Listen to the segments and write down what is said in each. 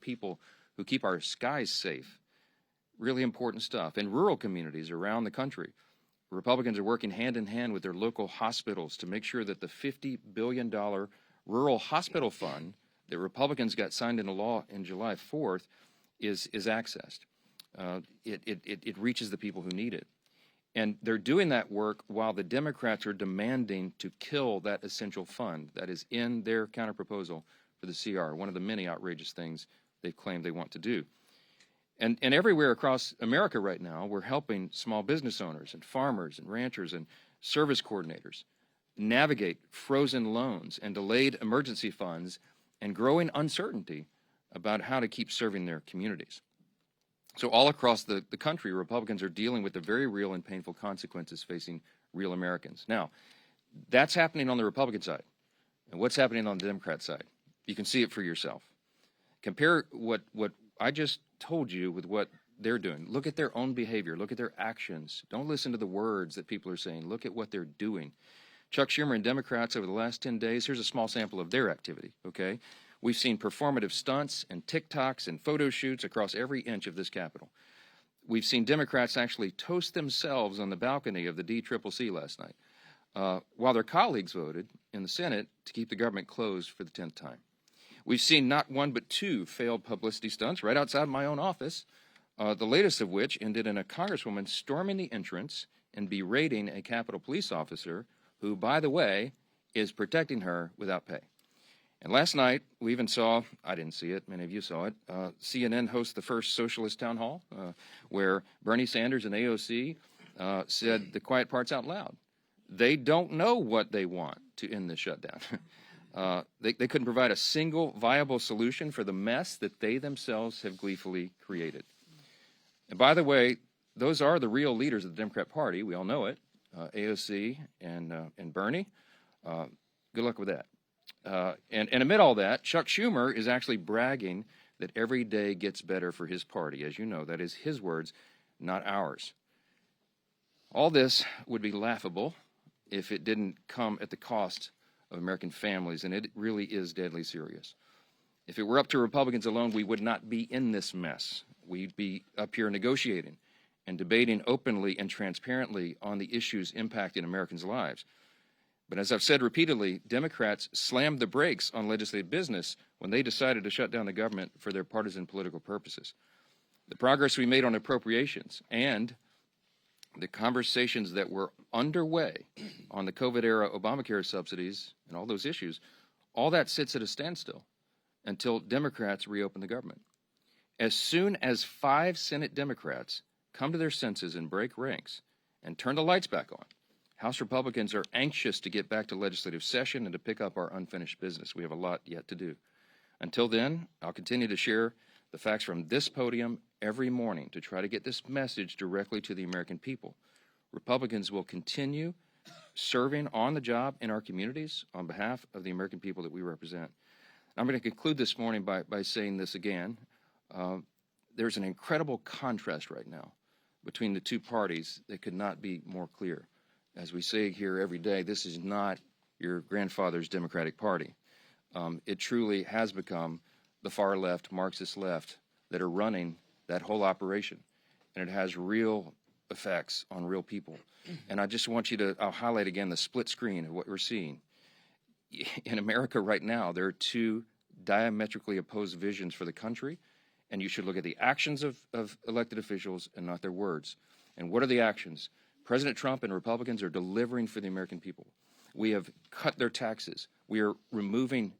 people who keep our skies safe. Really important stuff. In rural communities around the country, Republicans are working hand in hand with their local hospitals to make sure that the $50 billion rural hospital fund that Republicans got signed into law in July 4th is accessed. It reaches the people who need it. And they're doing that work while the Democrats are demanding to kill that essential fund that is in their counterproposal for the CR, one of the many outrageous things they've claimed they want to do. And everywhere across America right now, we're helping small business owners and farmers and ranchers and service coordinators navigate frozen loans and delayed emergency funds and growing uncertainty about how to keep serving their communities. So all across the country, Republicans are dealing with the very real and painful consequences facing real Americans. Now, that's happening on the Republican side. And what's happening on the Democrat side? You can see it for yourself. Compare what I just told you with what they're doing. Look at their own behavior. Look at their actions. Don't listen to the words that people are saying. Look at what they're doing. Chuck Schumer and Democrats over the last 10 days, here's a small sample of their activity, okay? We've seen performative stunts and TikToks and photo shoots across every inch of this Capitol. We've seen Democrats actually toast themselves on the balcony of the DCCC last night, while their colleagues voted in the Senate to keep the government closed for the 10th time. We've seen not one but two failed publicity stunts right outside my own office, the latest of which ended in a congresswoman storming the entrance and berating a Capitol police officer who, by the way, is protecting her without pay. And last night, we even saw, I didn't see it, many of you saw it, CNN host the first socialist town hall where Bernie Sanders and AOC said the quiet parts out loud. They don't know what they want to end this shutdown. They couldn't provide a single viable solution for the mess that they themselves have gleefully created. And by the way, those are the real leaders of the Democrat Party. We all know it, AOC and Bernie. Good luck with that. And amid all that, Chuck Schumer is actually bragging that every day gets better for his party. As you know, that is his words, not ours. All this would be laughable if it didn't come at the cost of American families, and it really is deadly serious. If it were up to Republicans alone, we would not be in this mess. We'd be up here negotiating and debating openly and transparently on the issues impacting Americans' lives. But as I've said repeatedly, Democrats slammed the brakes on legislative business when they decided to shut down the government for their partisan political purposes. The progress we made on appropriations and the conversations that were underway on the COVID-era Obamacare subsidies and all those issues, all that sits at a standstill until Democrats reopen the government. As soon as 5 Senate Democrats come to their senses and break ranks and turn the lights back on, House Republicans are anxious to get back to legislative session and to pick up our unfinished business. We have a lot yet to do. Until then, I'll continue to share the facts from this podium every morning to try to get this message directly to the American people. Republicans will continue serving on the job in our communities on behalf of the American people that we represent. I'm going to conclude this morning by saying this again. There's an incredible contrast right now between the two parties that could not be more clear. As we say here every day, this is not your grandfather's Democratic Party. It truly has become the far left, Marxist left, that are running that whole operation. And it has real effects on real people. And I just want you to, I'll highlight again the split screen of what we're seeing. In America right now, there are two diametrically opposed visions for the country, and you should look at the actions of elected officials and not their words. And what are the actions? President Trump and Republicans are delivering for the American people. We have cut their taxes. We are removing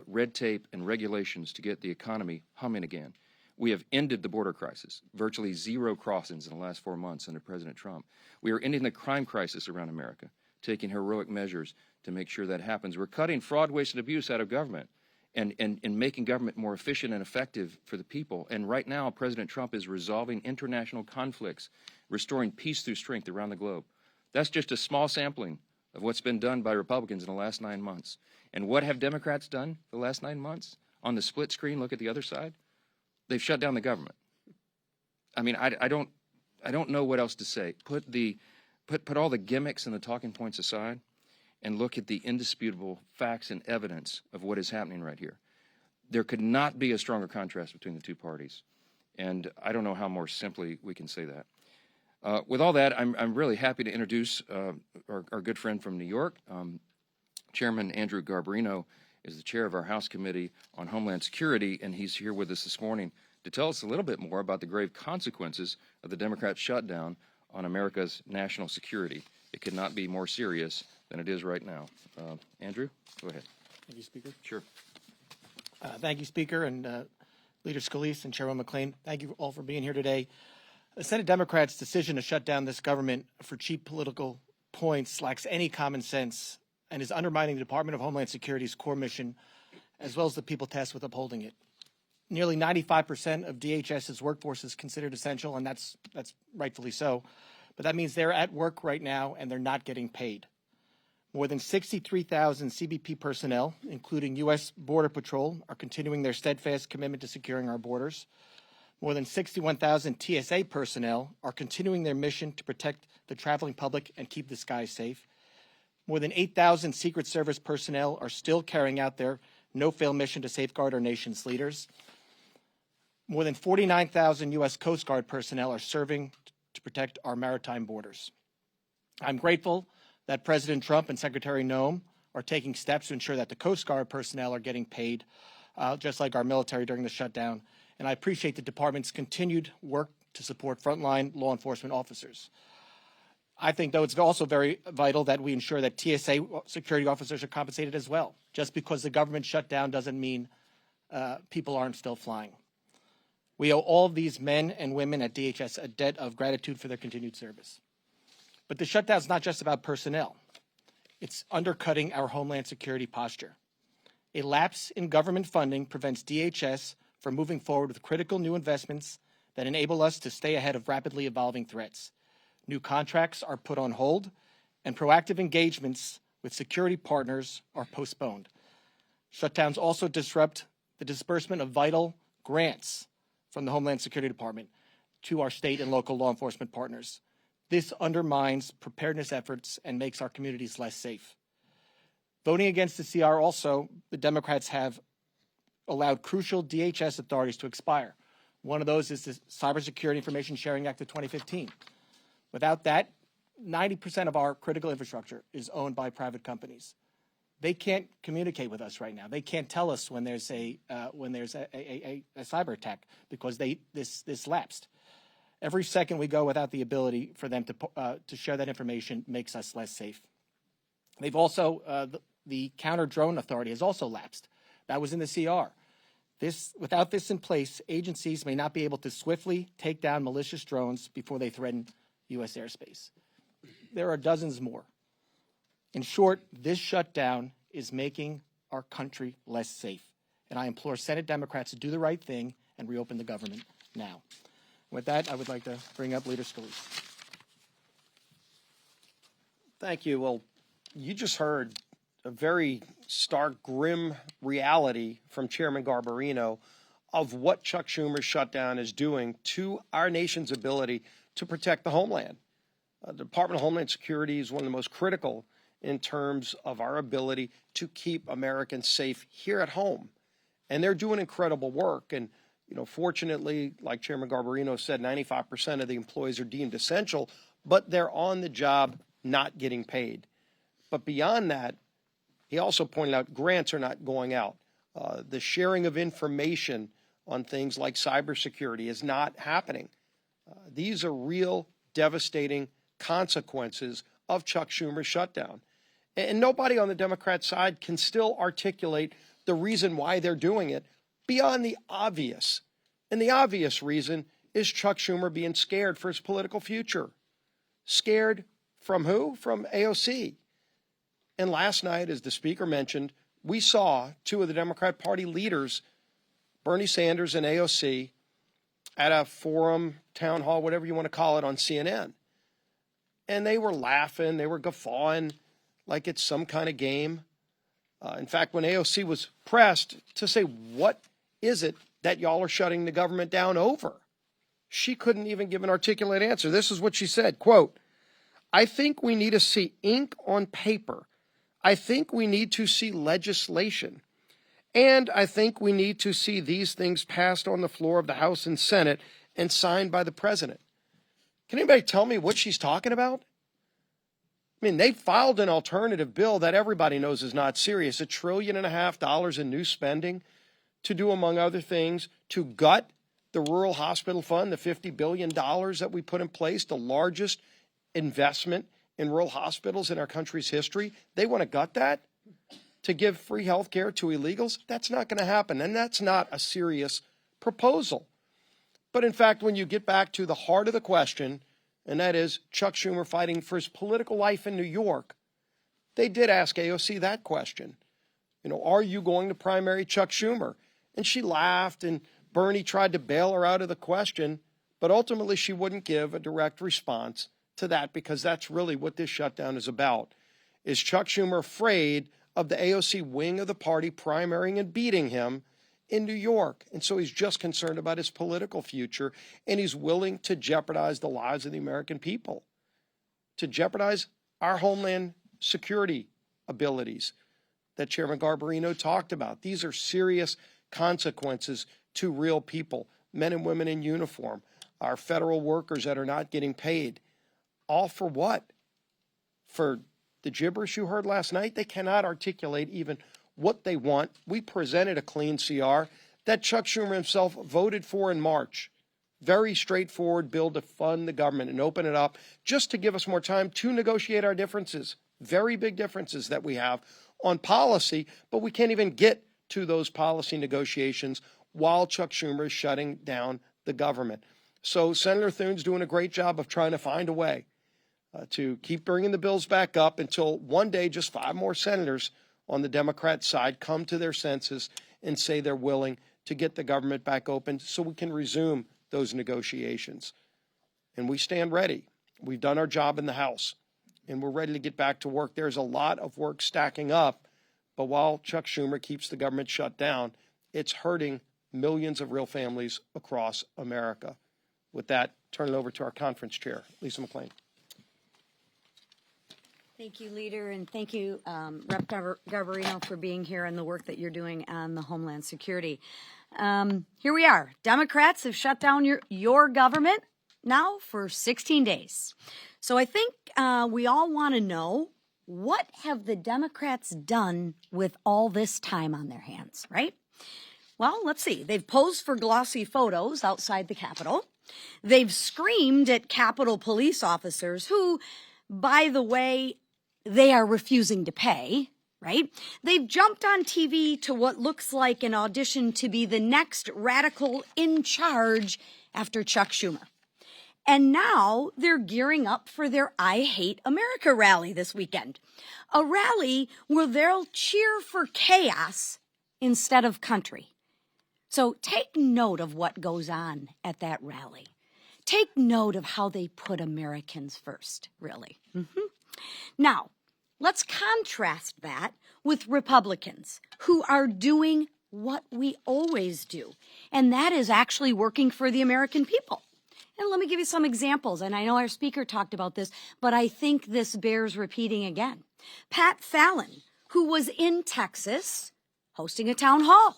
red tape and regulations to get the economy humming again. We have ended the border crisis, virtually 0 crossings in the last 4 months under President Trump. We are ending the crime crisis around America, taking heroic measures to make sure that happens. We're cutting fraud, waste, and abuse out of government and making government more efficient and effective for the people. And right now, President Trump is resolving international conflicts, restoring peace through strength around the globe. That's just a small sampling of what's been done by Republicans in the last 9 months. And what have Democrats done the last 9 months? On the split screen, look at the other side. They've shut down the government. I mean, I don't know what else to say. Put all the gimmicks and the talking points aside and look at the indisputable facts and evidence of what is happening right here. there could not be a stronger contrast between the two parties. And I don't know how more simply we can say that. With all that, I'm really happy to introduce our good friend from New York. Chairman Andrew Garbarino is the chair of our House Committee on Homeland Security, and he's here with us this morning to tell us a little bit more about the grave consequences of the Democrat shutdown on America's national security. It could not be more serious than it is right now. Andrew, go ahead. Thank you, Speaker. Sure. Thank you, Speaker, and Leader Scalise and Chairman McClain. Thank you all for being here today. The Senate Democrats' decision to shut down this government for cheap political points lacks any common sense and is undermining the Department of Homeland Security's core mission, as well as the people tasked with upholding it. Nearly 95% of DHS's workforce is considered essential, and that's rightfully so. But that means they're at work right now and they're not getting paid. More than 63,000 CBP personnel, including U.S. Border Patrol, are continuing their steadfast commitment to securing our borders. More than 61,000 TSA personnel are continuing their mission to protect the traveling public and keep the skies safe. More than 8,000 Secret Service personnel are still carrying out their no-fail mission to safeguard our nation's leaders. More than 49,000 U.S. Coast Guard personnel are serving to protect our maritime borders. I'm grateful that President Trump and Secretary Noem are taking steps to ensure that the Coast Guard personnel are getting paid, just like our military during the shutdown. And I appreciate the department's continued work to support frontline law enforcement officers. I think, though, it's also very vital that we ensure that TSA security officers are compensated as well. Just because the government shut down doesn't mean people aren't still flying. We owe all of these men and women at DHS a debt of gratitude for their continued service. But the shutdown is not just about personnel. It's undercutting our Homeland Security posture. A lapse in government funding prevents DHS from moving forward with critical new investments that enable us to stay ahead of rapidly evolving threats. New contracts are put on hold, and proactive engagements with security partners are postponed. Shutdowns also disrupt the disbursement of vital grants from the Homeland Security Department to our state and local law enforcement partners. This undermines preparedness efforts and makes our communities less safe. Voting against the CR also, the Democrats have allowed crucial DHS authorities to expire. One of those is the Cybersecurity Information Sharing Act of 2015. Without that, 90% of our critical infrastructure is owned by private companies. They can't communicate with us right now. They can't tell us when there's a cyber attack because this lapsed. Every second we go without the ability for them to share that information makes us less safe. They've also the counter drone authority has also lapsed. That was in the CR. Without this in place, agencies may not be able to swiftly take down malicious drones before they threaten U.S. airspace. There are dozens more. In short, this shutdown is making our country less safe. And I implore Senate Democrats to do the right thing and reopen the government now. With that, I would like to bring up Leader Scalise. Thank you. Well, you just heard a very stark, grim reality from Chairman Garbarino of what Chuck Schumer's shutdown is doing to our nation's ability to protect the homeland. The Department of Homeland Security is one of the most critical in terms of our ability to keep Americans safe here at home. And they're doing incredible work. And, you know, fortunately, like Chairman Garbarino said, 95% of the employees are deemed essential, but they're on the job not getting paid. But beyond that, he also pointed out grants are not going out. The sharing of information on things like cybersecurity is not happening. These are real devastating consequences of Chuck Schumer's shutdown. And nobody on the Democrat side can still articulate the reason why they're doing it beyond the obvious. And the obvious reason is Chuck Schumer being scared for his political future. Scared from who? From AOC. And last night, as the speaker mentioned, we saw two of the Democrat Party leaders, Bernie Sanders and AOC, at a forum, town hall, whatever you want to call it, on CNN. And they were laughing, they were guffawing like it's some kind of game. In fact, when AOC was pressed to say, what is it that y'all are shutting the government down over? She couldn't even give an articulate answer. This is what she said, quote, "I think we need to see ink on paper. I think we need to see legislation. And I think we need to see these things passed on the floor of the House and Senate and signed by the president. Can anybody tell me what she's talking about? I mean, they filed an alternative bill that everybody knows is not serious, $1.5 trillion in new spending to do, among other things, to gut the rural hospital fund, the $50 billion that we put in place, the largest investment in rural hospitals in our country's history. They want to gut that to give free health care to illegals? That's not going to happen, and that's not a serious proposal. But in fact, when you get back to the heart of the question, and that is Chuck Schumer fighting for his political life in New York, they did ask AOC that question. You know, are you going to primary Chuck Schumer? And she laughed, and Bernie tried to bail her out of the question, but ultimately she wouldn't give a direct response to that, because that's really what this shutdown is about. Is Chuck Schumer afraid of the AOC wing of the party primarying and beating him in New York? And so he's just concerned about his political future, and he's willing to jeopardize the lives of the American people, to jeopardize our homeland security abilities that Chairman Garbarino talked about. These are serious consequences to real people, men and women in uniform, our federal workers that are not getting paid. All for what? For the gibberish you heard last night? They cannot articulate even what they want. We presented a clean CR that Chuck Schumer himself voted for in March. Very straightforward bill to fund the government and open it up just to give us more time to negotiate our differences, very big differences that we have on policy, but we can't even get to those policy negotiations while Chuck Schumer is shutting down the government. So Senator Thune's doing a great job of trying to find a way to keep bringing the bills back up until one day just 5 more senators on the Democrat side come to their senses and say they're willing to get the government back open so we can resume those negotiations. And we stand ready. We've done our job in the House, and we're ready to get back to work. There's a lot of work stacking up, but while Chuck Schumer keeps the government shut down, it's hurting millions of real families across America. With that, turn it over to our conference chair, Lisa McClain. Thank you, Leader, and thank you, Rep. Garbarino, for being here and the work that you're doing on the Homeland Security. Here we are. Democrats have shut down your government now for 16 days. So I think we all want to know, what have the Democrats done with all this time on their hands, right? Well, let's see. They've posed for glossy photos outside the Capitol. They've screamed at Capitol police officers who, by the way, they are refusing to pay, right? They've jumped on TV to what looks like an audition to be the next radical in charge after Chuck Schumer. And now they're gearing up for their I Hate America rally this weekend. A rally where they'll cheer for chaos instead of country. So take note of what goes on at that rally. Take note of how they put Americans first, really. Now, let's contrast that with Republicans who are doing what we always do, and that is actually working for the American people. And let me give you some examples, and I know our speaker talked about this, but I think this bears repeating again. Pat Fallon, who was in Texas hosting a town hall.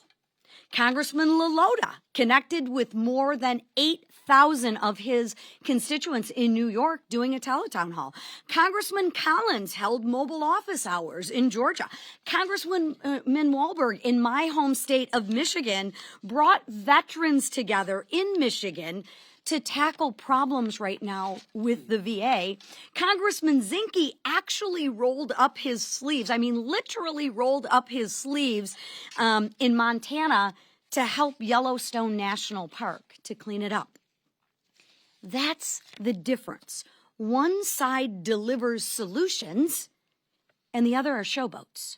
Congressman LaLota connected with more than 8,000 of his constituents in New York doing a teletown hall. Congressman Collins held mobile office hours in Georgia. Congressman Walberg in my home state of Michigan brought veterans together in Michigan to tackle problems right now with the VA. Congressman Zinke actually rolled up his sleeves, literally rolled up his sleeves in Montana to help Yellowstone National Park to clean it up. That's the difference. One side delivers solutions and the other are showboats.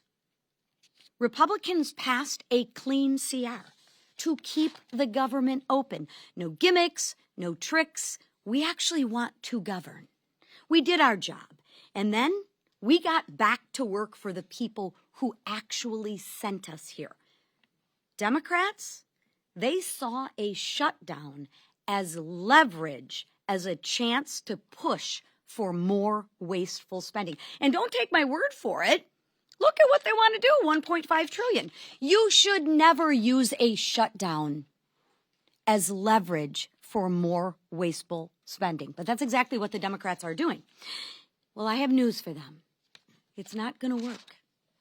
Republicans passed a clean CR to keep the government open. No gimmicks, no tricks. We actually want to govern. We did our job. And then we got back to work for the people who actually sent us here. Democrats, they saw a shutdown as leverage, as a chance to push for more wasteful spending. And don't take my word for it. Look at what they want to do, 1.5 trillion. You should never use a shutdown as leverage for more wasteful spending. But that's exactly what the Democrats are doing. Well, I have news for them. It's not going to work.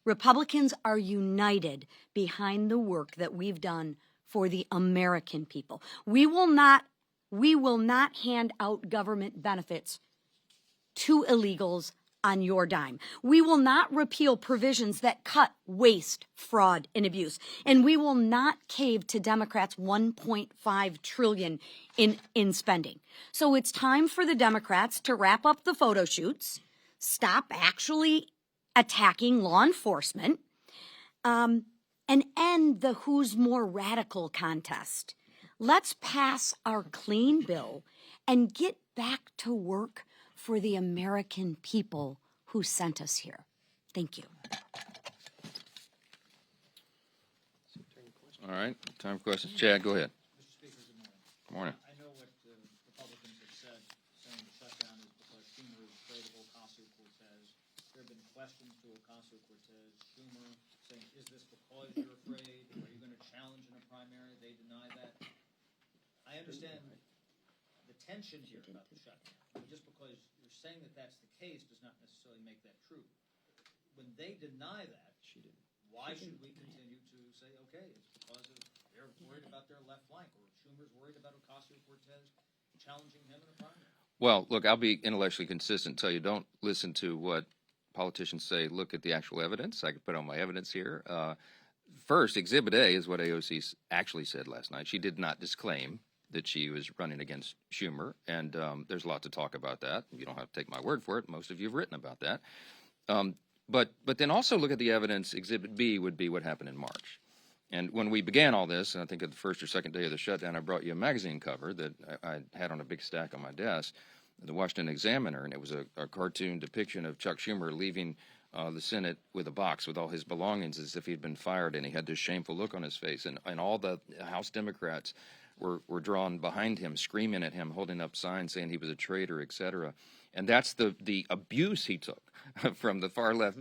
Republicans are united behind the work that we've done for the American people. We will not hand out government benefits to illegals on your dime. We will not repeal provisions that cut waste, fraud, and abuse. And we will not cave to Democrats' 1.5 trillion in spending. So it's time for the Democrats to wrap up the photo shoots, stop actually attacking law enforcement, and end the who's more radical contest. Let's pass our clean bill and get back to work for the American people who sent us here. Thank you. All right, time for questions. Chad, go ahead. Mr. Speaker, good morning. Good morning. I know what Republicans have said, saying the shutdown is because Schumer is afraid of Ocasio-Cortez. There have been questions to Ocasio-Cortez. Schumer saying, is this because you're afraid? Are you going to challenge in a primary? They deny that. I understand the tension here about the shutdown. But just because you're saying that that's the case does not necessarily make that true. When they deny that, why should we continue to say, okay, it's because they're worried about their left flank, or Schumer's worried about Ocasio-Cortez challenging him in a primary? Well, look, I'll be intellectually consistent. Tell you, don't listen to what politicians say. Look at the actual evidence. I can put on my evidence here. First, Exhibit A is what AOC actually said last night. She did not disclaim that she was running against Schumer, and there's a lot to talk about that. You don't have to take my word for it. Most of you have written about that. But then also look at the evidence. Exhibit B would be what happened in March. And when we began all this, and I think at the first or second day of the shutdown, I brought you a magazine cover that I had on a big stack on my desk, the Washington Examiner, and it was a cartoon depiction of Chuck Schumer leaving the Senate with a box with all his belongings as if he'd been fired, and he had this shameful look on his face. And all the House Democrats were drawn behind him, screaming at him, holding up signs saying he was a traitor, etc. And that's the abuse he took from the far left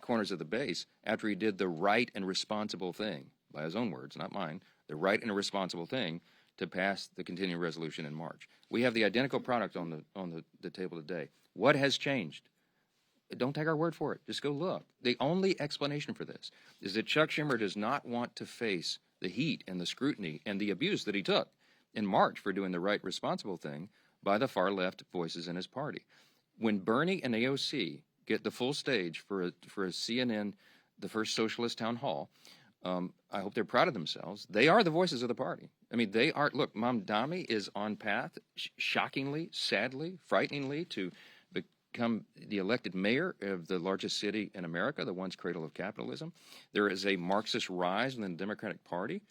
corners of the base after he did the right and responsible thing, by his own words, not mine, the right and responsible thing to pass the continuing resolution in March. We have the identical product on the table today. What has changed? Don't take our word for it. Just go look. The only explanation for this is that Chuck Schumer does not want to face the heat and the scrutiny and the abuse that he took in March for doing the right, responsible thing by the far left voices in his party. When Bernie and AOC get the full stage for a CNN, the first socialist town hall, I hope they're proud of themselves. They are the voices of the party. I mean, they are. Look, Mamdani is on path, shockingly, sadly, frighteningly, to become the elected mayor of the largest city in America, the once cradle of capitalism. There is a Marxist rise in the Democratic Party,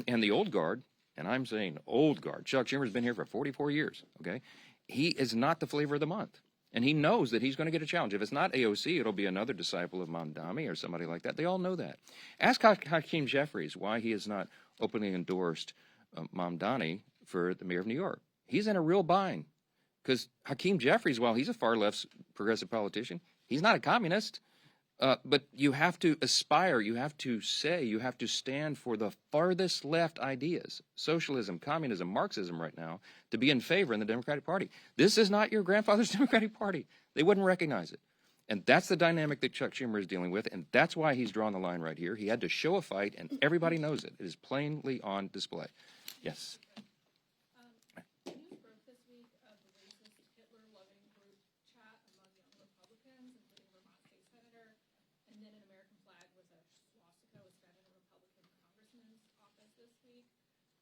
and the old guard, and I'm saying old guard, Chuck Schumer's been here for 44 years, okay? He is not the flavor of the month, and he knows that he's going to get a challenge. If it's not AOC, it'll be another disciple of Mamdani or somebody like that. They all know that. Ask Hakeem Jeffries why he has not openly endorsed Mamdani for the mayor of New York. He's in a real bind. Because Hakeem Jeffries, while he's a far-left progressive politician, he's not a communist. But you have to aspire, you have to say, you have to stand for the farthest left ideas, socialism, communism, Marxism right now, to be in favor in the Democratic Party. This is not your grandfather's Democratic Party. They wouldn't recognize it. And that's the dynamic that Chuck Schumer is dealing with, and that's why he's drawn the line right here. He had to show a fight, and everybody knows it. It is plainly on display. Yes.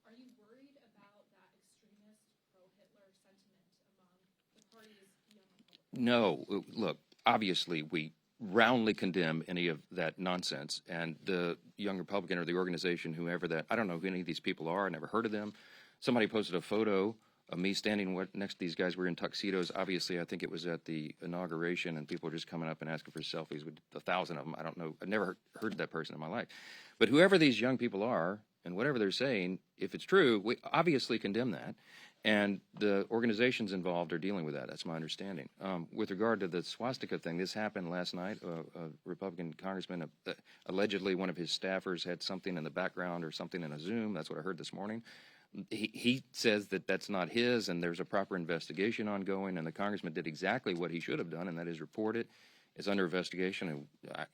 Are you worried about that extremist pro-Hitler sentiment among the party's young Republicans? No. Look, obviously we roundly condemn any of that nonsense. And the Young Republican or the organization, whoever that, I don't know who any of these people are. I never heard of them. Somebody posted a photo of me standing next to these guys. We're in tuxedos. Obviously, I think it was at the inauguration, and people were just coming up and asking for selfies with 1,000 of them. I don't know. I've never heard of that person in my life. But whoever these young people are, and whatever they're saying, if it's true, we obviously condemn that. And the organizations involved are dealing with that. That's my understanding. With regard to the swastika thing, this happened last night. A Republican congressman, allegedly one of his staffers had something in the background or something in a Zoom. That's what I heard this morning. He says that that's not his, and there's a proper investigation ongoing, and the congressman did exactly what he should have done, and that is report it. It's under investigation, and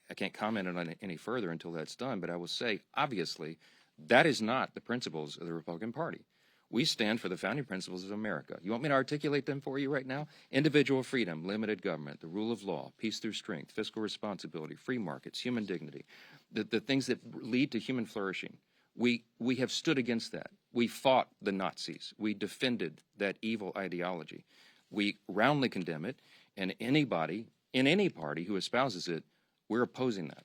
I can't comment on it any further until that's done, but I will say, obviously, that is not the principles of the Republican Party. We stand for the founding principles of America. You want me to articulate them for you right now? Individual freedom, limited government, the rule of law, peace through strength, fiscal responsibility, free markets, human dignity, the things that lead to human flourishing. We have stood against that. We fought the Nazis. We defended that evil ideology. We roundly condemn it, and anybody in any party who espouses it, we're opposing that.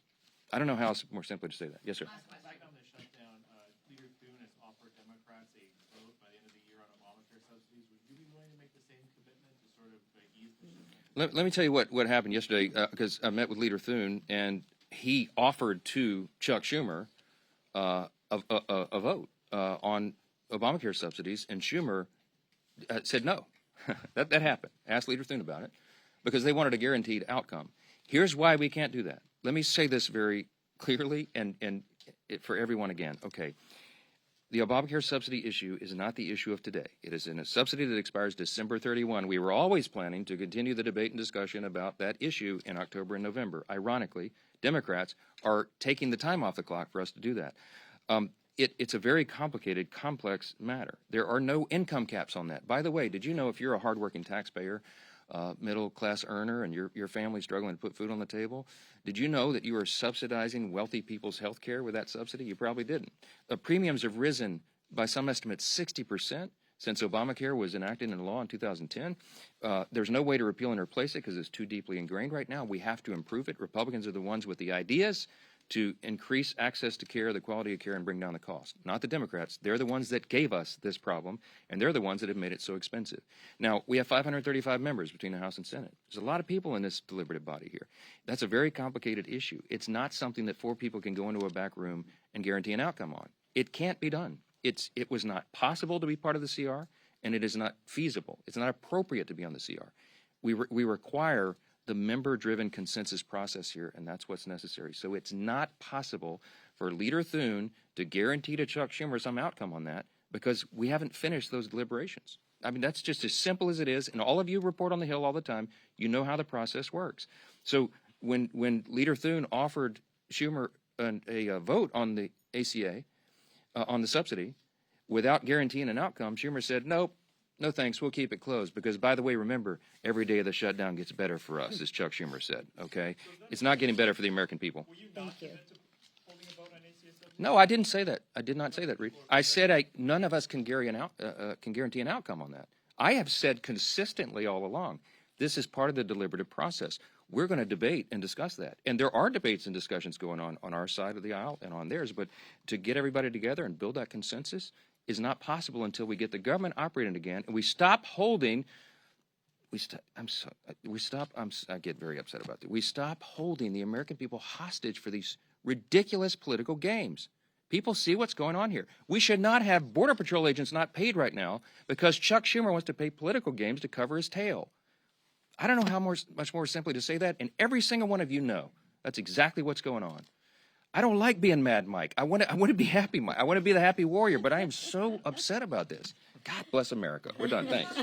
I don't know how else more simply to say that. Yes, sir. Back on the shutdown, Leader Thune has offered Democrats a vote by the end of the year on Obamacare subsidies. Would you be willing to make the same commitment to sort of ease the shutdown? Let me tell you what happened yesterday, because I met with Leader Thune, and he offered to Chuck Schumer a vote on Obamacare subsidies, and Schumer said no. that happened. Asked Leader Thune about it, because they wanted a guaranteed outcome. Here's why we can't do that. Let me say this very clearly and for everyone again. Okay, the Obamacare subsidy issue is not the issue of today. It is in a subsidy that expires December 31. We were always planning to continue the debate and discussion about that issue in October and November. Ironically, Democrats are taking the time off the clock for us to do that. It's a very complicated, complex matter. There are no income caps on that. By the way, did you know if you're a hardworking taxpayer, middle-class earner, and your family's struggling to put food on the table, did you know that you are subsidizing wealthy people's health care with that subsidy? You probably didn't. Premiums have risen by some estimates 60% since Obamacare was enacted into law in 2010. There's no way to repeal and replace it because it's too deeply ingrained right now. We have to improve it. Republicans are the ones with the ideas to increase access to care, the quality of care, and bring down the cost. Not the Democrats. They're the ones that gave us this problem, and they're the ones that have made it so expensive. Now, we have 535 members between the House and Senate. There's a lot of people in this deliberative body here. That's a very complicated issue. It's not something that 4 people can go into a back room and guarantee an outcome on. It can't be done. It was not possible to be part of the CR, and it is not feasible. It's not appropriate to be on the CR. We require the member-driven consensus process here, and that's what's necessary. So it's not possible for Leader Thune to guarantee to Chuck Schumer some outcome on that because we haven't finished those deliberations. I mean, that's just as simple as it is, and all of you report on the Hill all the time. You know how the process works. So when Leader Thune offered Schumer a vote on the ACA, on the subsidy, without guaranteeing an outcome, Schumer said, nope, no thanks, we'll keep it closed. Because, by the way, remember, every day of the shutdown gets better for us, as Chuck Schumer said, okay? It's not getting better for the American people. Were you not commit to holding a vote on ACA subsidies? No, I didn't say that. I did not say that, Reed. I said none of us can guarantee an outcome on that. I have said consistently all along, this is part of the deliberative process. We're going to debate and discuss that. And there are debates and discussions going on our side of the aisle and on theirs. But to get everybody together and build that consensus is not possible until we get the government operating again and we stop holding. I get very upset about that. We stop holding the American people hostage for these ridiculous political games. People see what's going on here. We should not have Border Patrol agents not paid right now because Chuck Schumer wants to pay political games to cover his tail. I don't know how much more simply to say that, and every single one of you know that's exactly what's going on. I don't like being Mad Mike. I want to be Happy Mike. I want to be the happy warrior, but I am so upset about this. God bless America. We're done. Thanks.